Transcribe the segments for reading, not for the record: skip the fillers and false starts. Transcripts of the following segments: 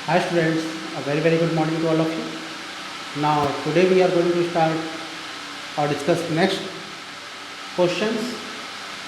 Hi students, a very good morning to all of you. Now today we are going to start or discuss next questions.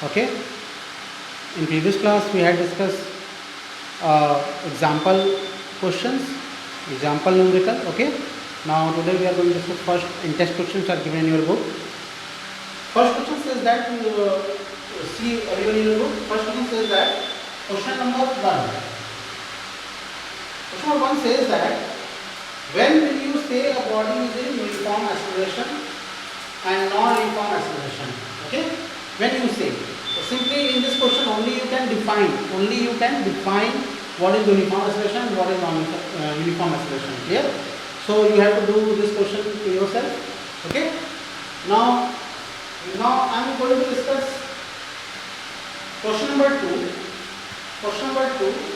Okay. In previous class we had discussed example questions, example numerical. Okay. Now today we are going to discuss first in-text questions are given in your book. First question says that see everyone in your book. First question says that question number 1. Question number 1 says that when will you say a body is in uniform acceleration and non-uniform acceleration? Okay, when you say. So simply in this question only you can define what is uniform acceleration and what is non-uniform acceleration. Clear? So you have to do this question to yourself. Okay. Now I am going to discuss question number 2. Question number 2.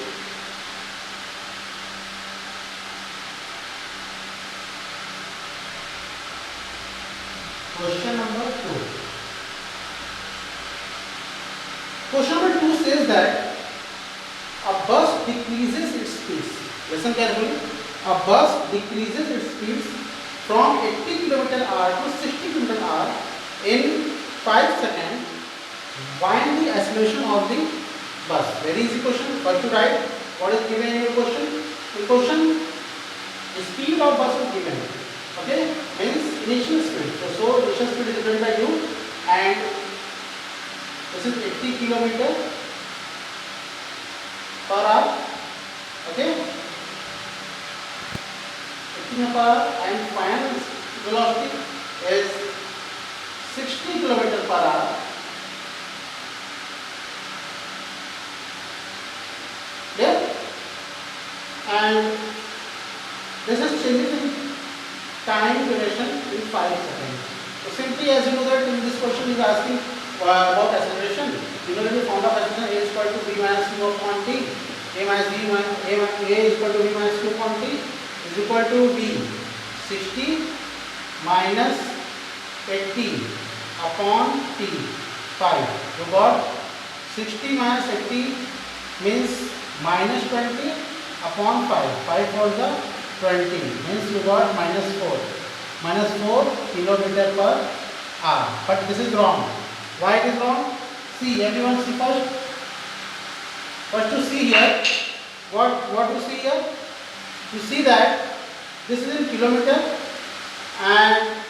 Question number 2. Question number 2 says that a bus decreases its speed. Listen carefully. A bus decreases its speed from 80 km/h to 60 km/h in 5 seconds. Find the acceleration of the bus. Very easy question. First to write what is given in your question. In question, the speed of bus is given. Okay, means initial speed. So initial speed is given by u, and this is 80 km/h. Okay, 80 km/h, and final velocity is 60 km/h. Yeah, and this is changing in time duration in 5 seconds. So simply as you know that in this question is asking about acceleration. You know that the formula of acceleration a is equal to v minus u upon t. A is equal to v minus u upon t is equal to v 60 minus 80 upon t 5. You got 60 minus 80 means minus 20 upon 5. 5 for the 20 means you got minus 4 km/h. But this is wrong. Why it is wrong? See, everyone see first to see here. What you see here? You see that this is in kilometer and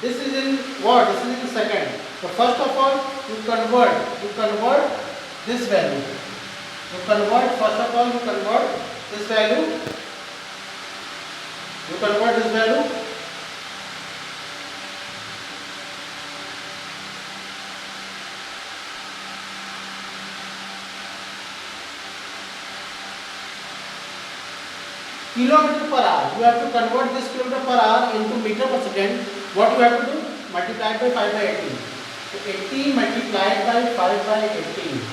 this is in what? This is in second. So first of all you convert this value. First of all you convert this value. You convert this value km/h. You have to convert this km/h into meter per second. What you have to do? Multiply by 5 by 18. So 18 multiplied by 5 by 18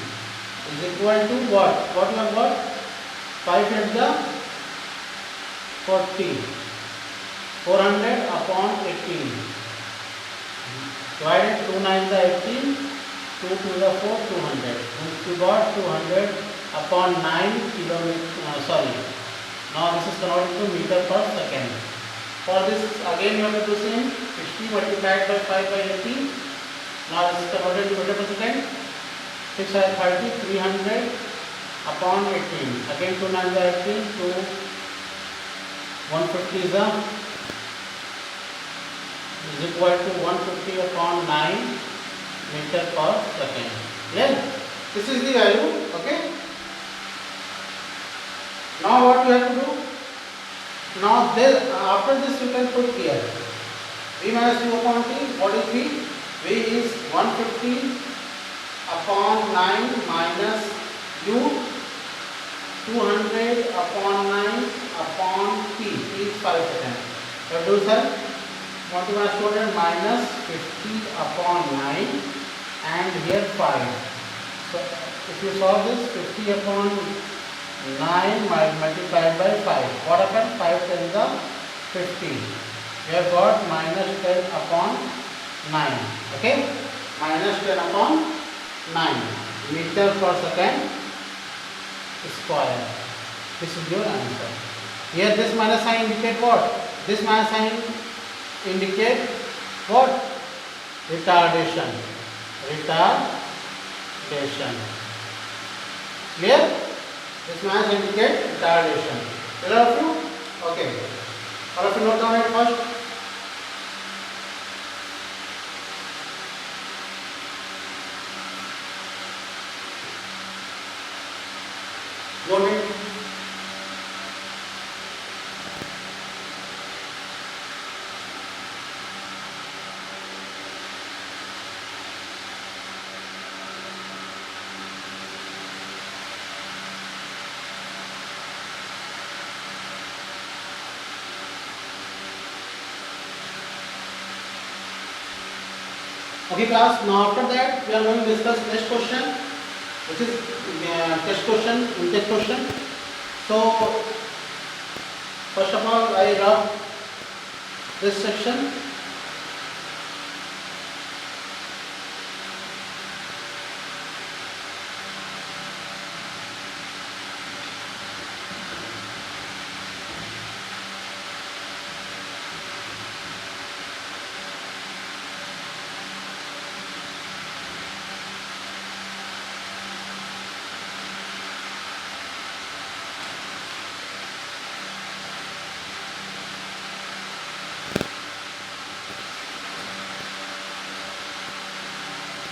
is equal to what? What you have got? 5 into the 40. 400 upon 18. Divided 2 9 the 18. 2 to the 4 200. You got 200 upon 9 kilometer. Now this is converted to meter per second. For this again you have to do same. 60 multiplied by 5 by 18. Now this is converted to meter per second. 6 are 30. 300 upon 18. Again 2 9 the 18. 2 150 is equal to 150 upon 9 meter per second. Yeah, this is the value. Okay. Now what you have to do? Now after this you can put here v minus u upon t. What is v? V is 150 upon 9 minus u 200 upon 9 upon t. T is 5 seconds. So do sir 1 minus 50 upon 9 and here 5. So if you solve this 50 upon 9 multiplied by 5. What happened? 5 times the 50. We have got minus 10 upon 9. Okay? Minus 10 upon 9 meter per second square. This is your answer. Here this minus sign indicate what? This minus sign indicate what? Retardation. Retardation. Clear? This minus indicate retardation. Clear all of you? Okay. All of you note down it first. Note it. Okay class, now after that we are going to discuss next question, which is test question, intext question. So first of all I rub this section.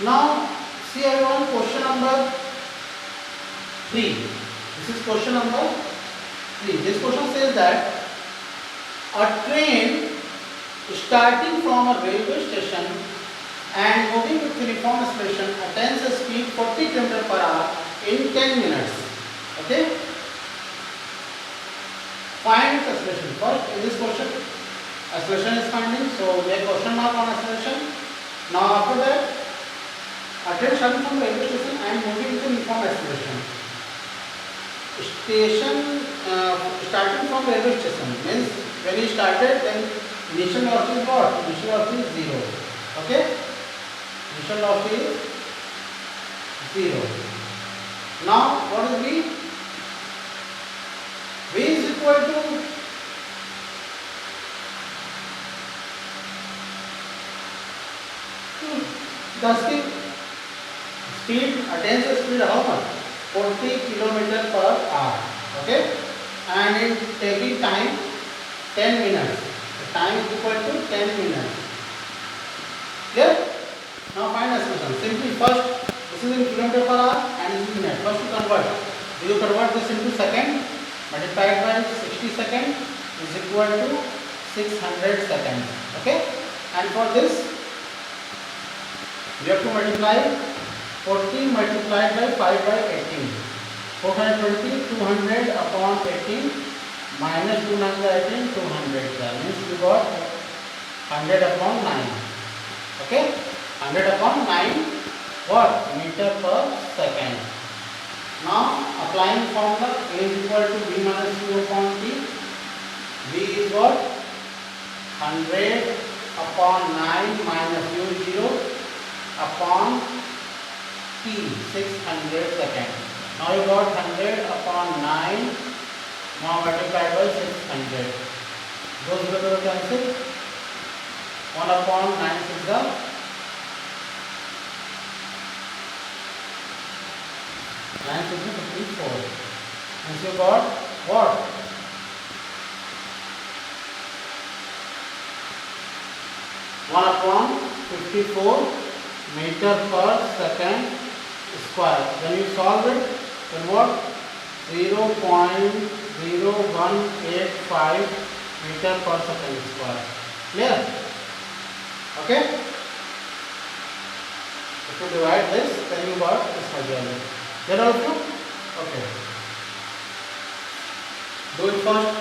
Now see everyone, question number 3. This is question number 3. This question says that a train starting from a railway station and moving with uniform acceleration attains a speed 40 km/h in 10 minutes. Okay? Find its acceleration. First in this question acceleration is finding, so we have question mark on acceleration. Now after that, a train starting from railway station and moving with uniform acceleration. Starting from railway station means when he started, then initial velocity is what? Initial velocity is 0. Okay? Initial velocity is 0. Now what is V? V is equal to the speed attains the speed how much? 40 km/h. Okay? And in taking time 10 minutes. The time is equal to 10 minutes. Clear? Now find acceleration. Simply first, this is in km/h and this is in minute. First you convert. You convert this into second, multiplied by 60 seconds is equal to 600 seconds. Okay? And for this, you have to multiply 40 multiplied by 5 by 18. 420, 200 upon 18 minus 2 9 by 18, 200. That means you got 100 upon 9. Okay? 100 upon 9 what? Meter per second. Now applying formula, A is equal to V minus U upon T. V is what? 100 upon 9 minus U 0 upon T, 600 seconds. Now you got 100 upon 9, now multiplied by 600. Those will cancel. 1 upon 9 is the 9 is the 54. And so you got what? One upon 54 meter per second square. When you solve it, then what? 0.0185 meter per second square. Clear? Okay? If you divide this, then you got this value. Clear also? Okay. Do it first.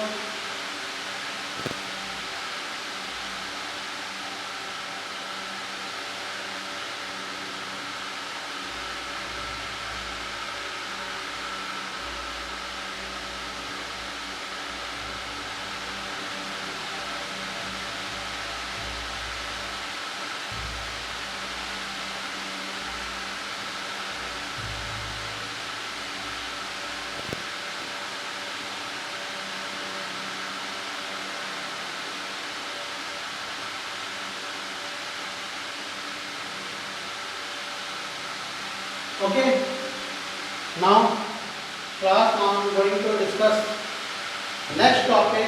Okay. Now class, now I am going to discuss next topic.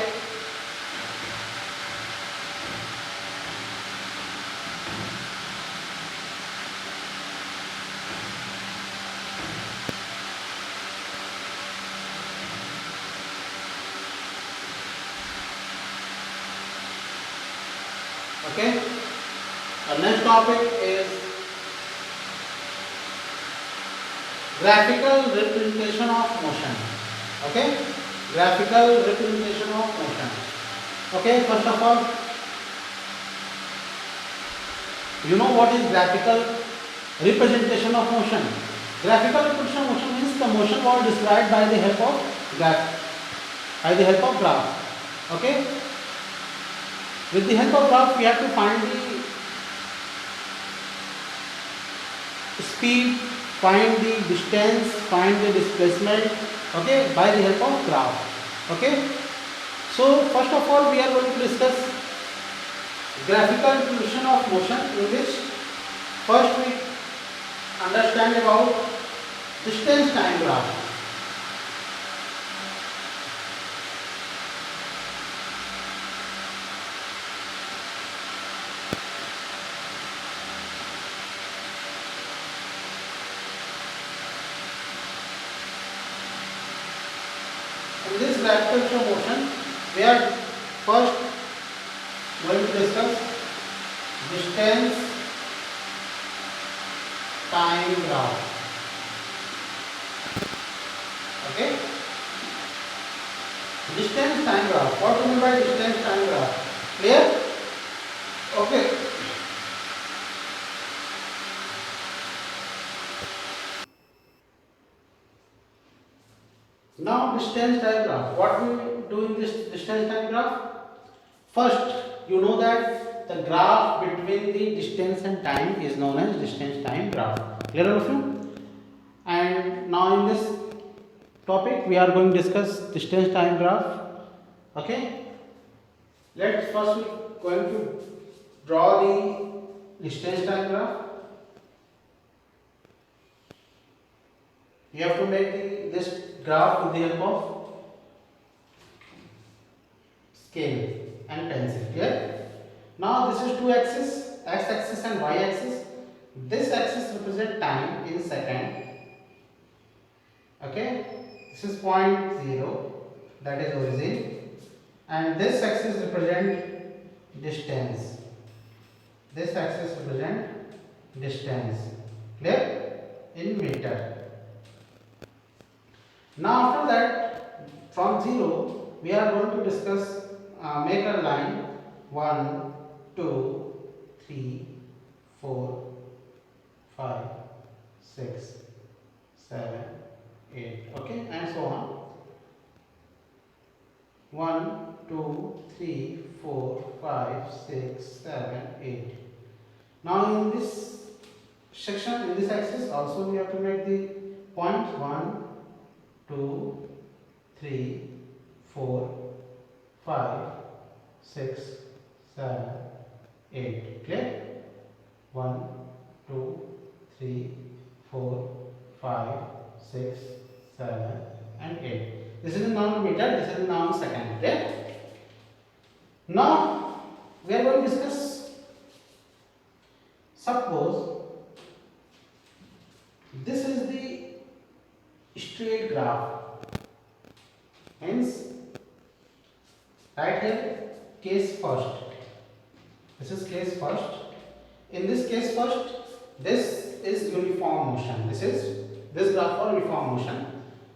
Okay. Our next topic is graphical representation of motion. Okay. Graphical representation of motion. Okay. First of all, you know what is graphical representation of motion? Graphical representation of motion means the motion was described by the help of graph. Okay. With the help of graph, we have to find the speed, find the distance, find the displacement. Okay, by the help of graph. Okay. So first of all, we are going to discuss graphical representation of motion, in which first we understand about distance time graph. In this graphical motion, we are first going to discuss distance time graph. Okay. Distance time graph. What do you mean by distance time graph? Clear? Okay. Now distance time graph. What we do in this distance time graph? First, you know that the graph between the distance and time is known as distance time graph. Clear all of you? And now in this topic we are going to discuss distance time graph. Okay. Let's first we going to draw the distance time graph. You have to make this graph with the help of scale and pencil. Clear? Now this is two axes, x axis and y axis. This axis represents time in second. Okay, this is point 0, that is origin, and this axis represent distance. This axis represent distance. Clear? In meter. Now after that, from 0 we are going to discuss make a line 1, 2, 3, 4, 5, 6, 7, 8, okay, and so on. 1, 2, 3, 4, 5, 6, 7, 8. Now in this section, in this axis also we have to make the points 1, 2, 3, 4, 5, 6, 7, 8. Clear? 1, 2, 3, 4, 5, 6, 7, and 8. This is in noun meter, this is in noun second. Clear? Now we are going to discuss, suppose this is the straight graph, hence right here case first. This is case first. In this case first, this is uniform motion. This graph for uniform motion.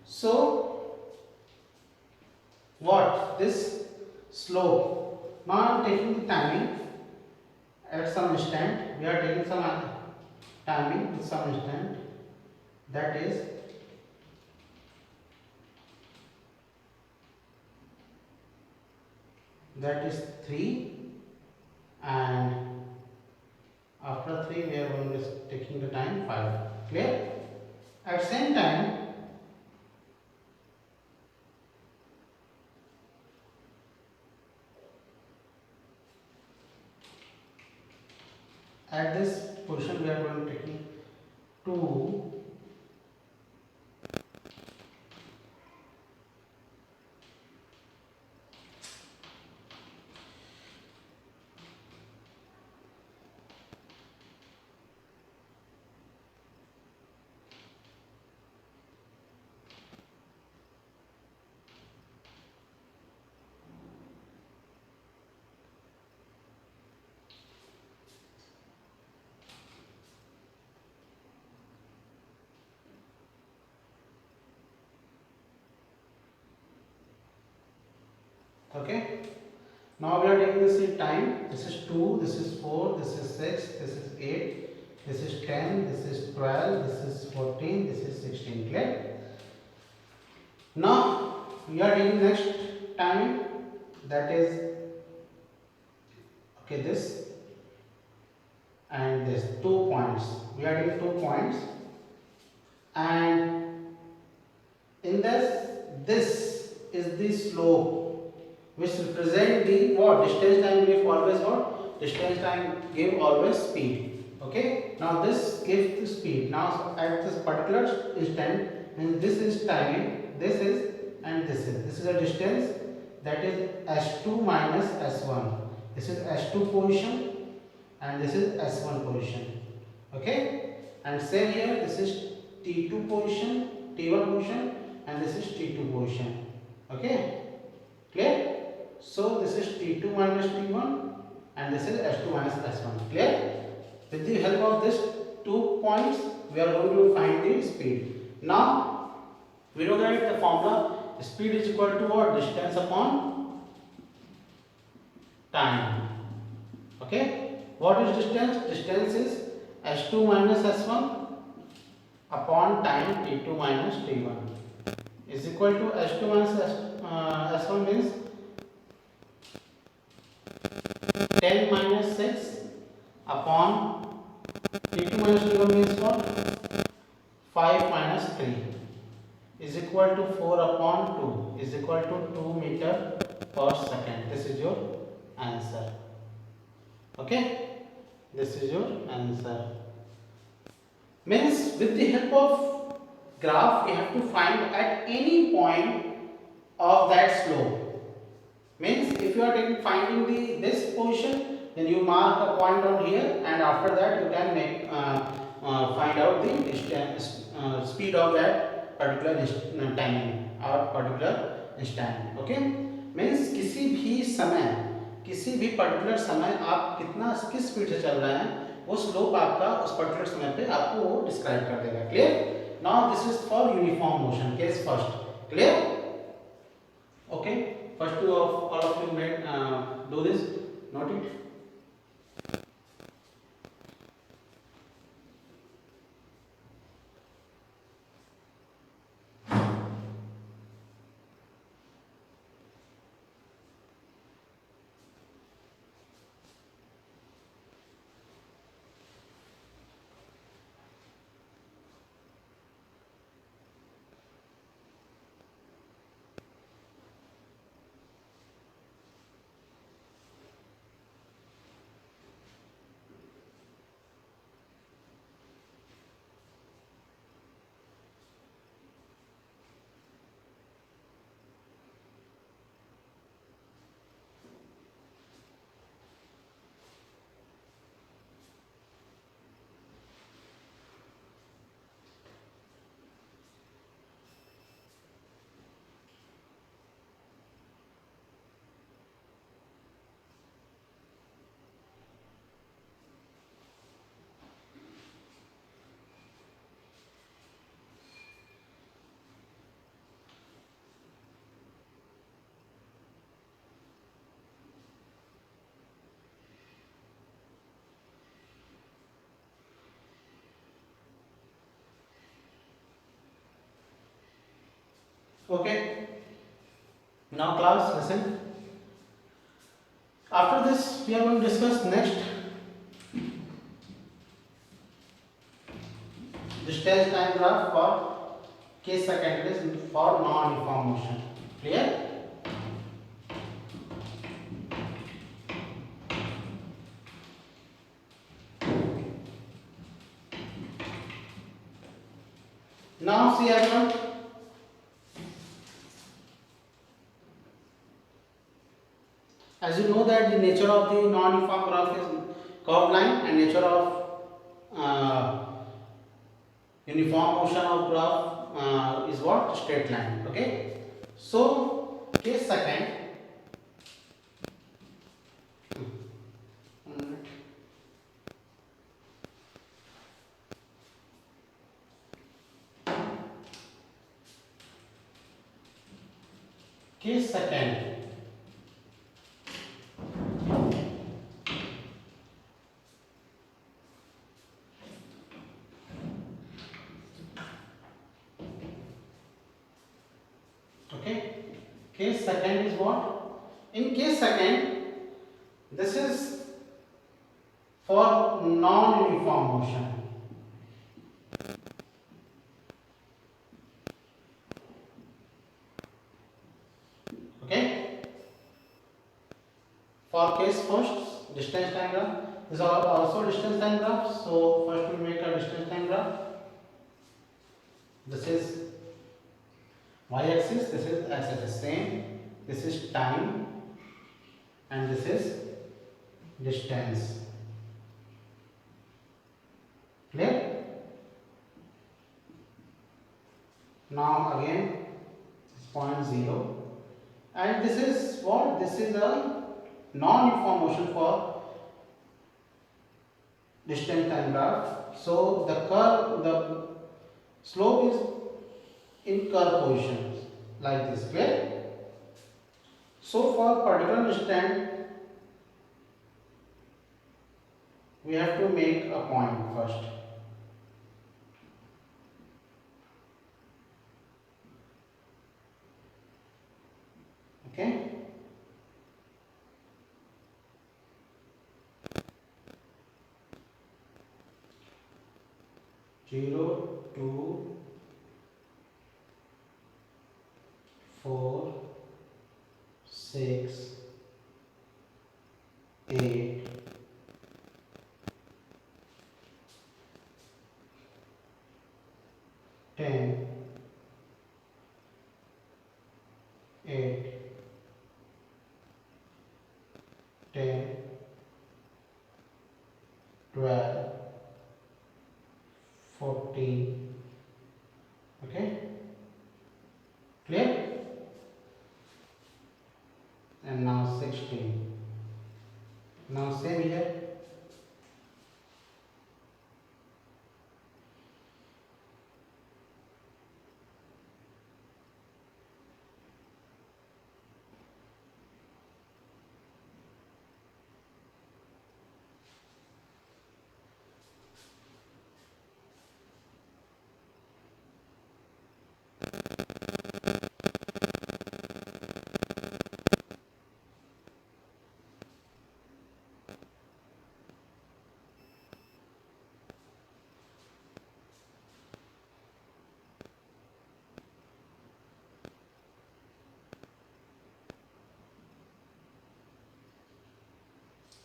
So what? This slope. Now I am taking the timing at some instant. We are taking some timing at some instant. That is that is 3, and after 3 we are going to taking the time 5. Clear? At same time, at this position we are going to taking 2, Okay. Now we are taking this in time. This is 2, this is 4, this is 6, this is 8, this is 10, this is 12, this is 14, this is 16. Clear? Now we are taking next time, that is okay, this and this 2 points. We are taking 2 points, and in this is the slope which represent the what distance time give always what distance time give always speed. Okay, now this gives the speed. Now at this particular instant, and this is time, this is and this is a distance, that is s2 minus s1. This is s2 position and this is s1 position. Okay, and same here, this is t2 position, t1 position, and this is t2 position. Okay, clear? So this is t2 minus t1 and this is s2 minus s1. Clear? With the help of this 2 points, we are going to find the speed. Now we know that the formula speed is equal to what? Distance upon time. Okay, what is distance? Distance is s2 minus s1 upon time t2 minus t1 is equal to s2 minus s1 means 10 minus 6 upon t2 minus t1 means what? 5 minus 3 is equal to 4 upon 2 is equal to 2 meter per second. This is your answer. Okay, this is your answer. Means with the help of graph, we have to find at any point of that slope. Means if you are finding this position, then you mark a point on here, and after that you can make find out the distance, speed of that particular timing or particular instant. Okay, means किसी भी समय, किसी भी particular समय आप किस speed से चल रहे हैं, वो स्लोप आपका उस पर्टिकुलर समय पे आपको वो डिस्क्राइब कर देगा. Clear? Now this is for uniform motion. Case first. Clear? Okay, first two of all of you may do this. Note it. Okay. Now class, listen. After this, we are going to discuss next distance time graph for case second, is for non-uniform motion. Clear? Now see everyone. As you know that the nature of the non-uniform graph is curved line, and nature of uniform motion of graph is what? Straight line. Okay. So case second. Case second. Okay. Case second is what? In case second, this is for non-uniform motion. Okay. For case first, distance time graph. This is also distance time graph. So first we make a distance time graph. This is y-axis. This is x-axis. Same. This is time, and this is distance. Clear? Now again, point 0, and this is what? This is a non-uniform motion for distance time graph. So the slope is in curve position like this. Clear? So for particular distance, we have to make a point first. Okay. Zero, 2, 4, 6, 8, 10, 8, 10, 12, 14. Okay. Clear? And now 16. Now same here.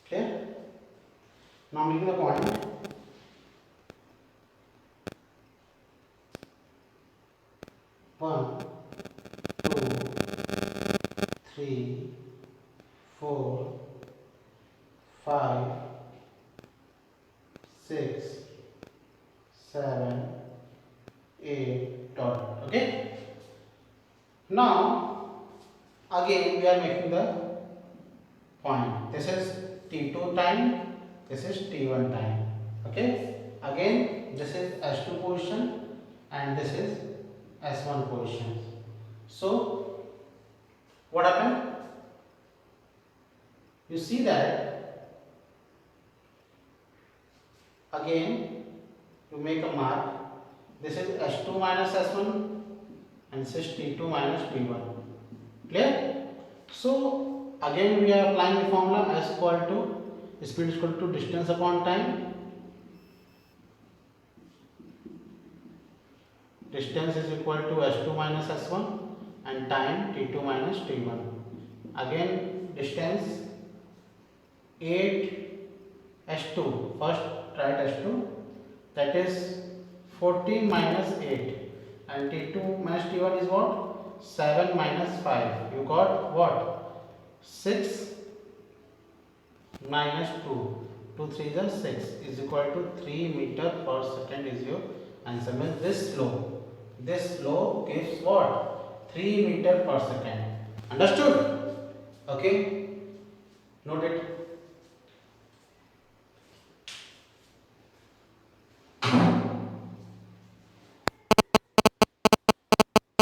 Clear? Now making a point. One, 2, 3, 4, 5, 6, 7, 8, dot. Okay. Now again we are making the point. This is T2 time, this is T1 time. Okay. Again this is S2 position and this is S1 position. So what happened? You see that again you make a mark. This is S2 minus S1 and this is T2 minus T1. Clear? So again we are applying the formula S equal to speed is equal to distance upon time. Distance is equal to S2 minus S1 and time T2 minus T1. Again distance 8 S2, first write S2, that is 14 minus 8, and T2 minus T1 is what? 7 minus 5. You got what? 6 minus 2. 2 3 is 6 is equal to 3 meter per second is your answer. Means this slope gives what? 3 meter per second. Understood? Okay. Note it.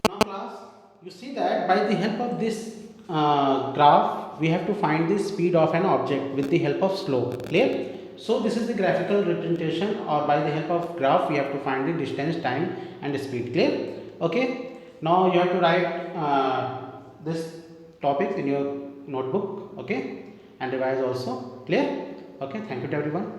Now class, you see that by the help of this graph, we have to find the speed of an object with the help of slope. Clear? So this is the graphical representation, or by the help of graph we have to find the distance, time and speed. Clear? Okay. Now you have to write this topics in your notebook, okay, and revise also. Clear? Okay, thank you to everyone.